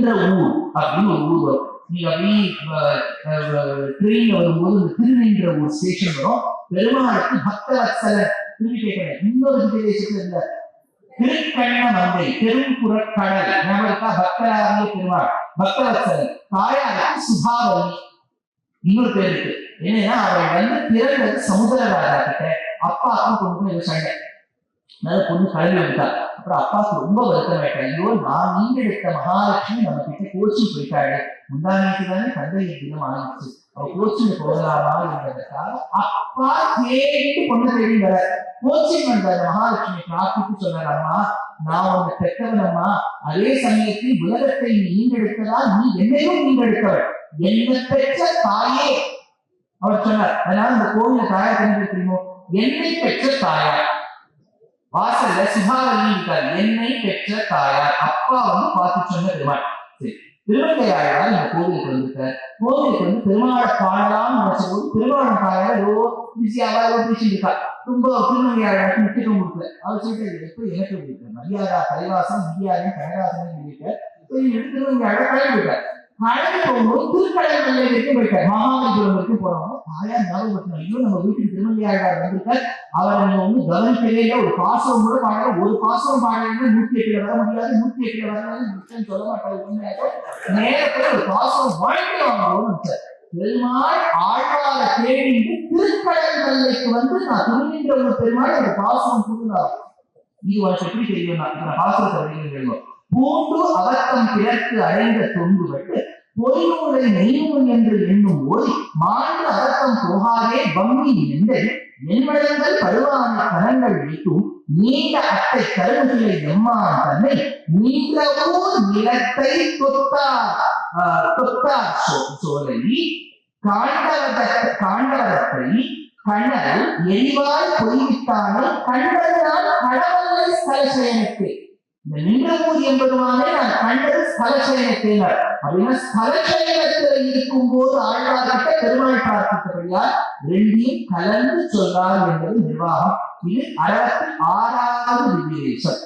நின்ற ஊர் அப்படின்னு ஒரு ஊர் வரும். நீங்க அப்படியே ட்ரெயின்ல வரும்போது இந்த திருநின்ற ஊர் ஸ்டேஷன் வரும். பெருமாளுக்கு பக்தவத்சலர் திரும்பி கேட்கிறேன். இன்னொரு பிரதேசத்துல இருந்த திருக்கண்ண மங்கை பெரும்புறக்கடல் ஞாபகா பக்தராகிய பெருமாள் பக்தவத்சலர். தாயாருக்கு சுபாவதி இன்னொரு பேர் இருக்கு. என்னன்னா அவள் வந்து பிறந்தது சமுதிரராஜா கிட்ட. அப்பாவுக்கும் பொண்ணுக்கும் சண்டை. அதனால பொண்ணு கல்வி வந்துட்டா. அப்புறம் அப்பாவுக்கு ரொம்ப வருத்தம் ஆயிட்டா. ஐயோ நான் நீண்டெடுத்த மகாலட்சுமி நம்ம கிட்ட கோச்சிங் போயிட்டாரு. முந்தானிக்கு தானே தந்தையின் தினம் ஆரம்பிச்சு அவ கோச்சிங் போகலாமா என்பதற்காக அப்பா தேடிட்டு பொண்ணு தேடி வர கோச்சிங் வந்த மகாலட்சுமி பிரார்த்தித்து சொன்னார், அம்மா நான் உன்னை பெற்றவனம்மா, அதே சமயத்தில் உலகத்தை நீ ஈண்டெடுத்ததால் நீ என்னையும் ஈண்டெடுத்தவள், என்ன பெற்ற தாயே அவர் சொன்னார். அதனால இந்த கோவில தாயார் தெரிஞ்சு தெரியுமோ, என்னை பெற்ற தாயார். வாசல்ல சுபாவதி இருக்காரு, என்னை பெற்ற தாயார். அப்பா வந்து பார்த்து சொன்ன பெருமாள். சரி, திருவங்கையாளர் இந்த கோவிலுக்கு வந்துட்டார். கோவிலுக்கு வந்து பெருமாளை பாடலாம் நினைச்ச போது பெருமாள் தாயார் ஏதோ பிஸியாவா ஏதோ பேசிட்டு இருக்கா. ரொம்ப திருவங்கையாளருக்கு முக்கியத்துவம் கொடுக்கல. அவர் சொல்லிட்டு எப்ப எனக்கு கொடுக்க மரியாதா கலைவாசம் இந்தியாவின் கனகாசனம் சொல்லிட்டு திருவங்கையாளர் கிளம்பிட்டார். கலந்து போகும்போது திருக்கடல் வரைக்கும் போயிட்டார். மகாபலிபுரம் வரைக்கும் போறவங்க தாயார் ஞாபகப்படுத்தினா, ஐயோ நம்ம வீட்டுக்கு திருவங்கையாளர் வந்திருக்கார், அவரை நீங்க வந்து கவனிக்கவே இல்லை, ஒரு பாசனம் கூட பாடல, ஒரு பாசனம் பாடலன்னா 108 வர முடியாது, 108 வரலான்னு சொல்ல மாட்டாரு. உண்மையாக நேரத்துல ஒரு பாசனம் வாழ்க்கை வாங்கணும்னு பெருமாள் ஆழ்வார தேடிட்டு திருக்கடல் வல்லைக்கு வந்து நான் திருநின்ற ஒரு பெருமாள் ஒரு பாசனம் கொடுத்தாரு. இது உனக்கு எப்படி தெரியும்னா நான் பாசனத்தை அப்படின்னு பூண்டு அவத்தம் பிறக்கு அடைந்த தொண்டு விட்டு பொய்நூலை நெய்நூல் என்று எண்ணும் போது மாண்டு அவத்தம் போகாதே பம்மி என்று என்மடங்கள் பருவான கணங்கள் வைத்தும் நீண்ட அட்டை கருவிகளை எம்மான் தன்னை நீண்டவூர் நிலத்தை தொத்தார் சோலை காண்டவரத்தை கண்ணல் எரிவாய் பொய்வித்தானே கண்டதுதான் கடவுளை ஸ்தலசயனத்தை. இந்த நின்றவூர் என்பதுவானே நான் கண்டது ஸ்தலசயனத்தினர் அப்படின்னா ஸ்தலசயனத்துல இருக்கும் போது ஆழ்வார்கிட்ட பெருமாள் பிரார்த்தித்தபடியால் ரெண்டையும் கலந்து சொல்றார் என்பது நிர்வாகம். இது 66வது திவ்ய தேசம்.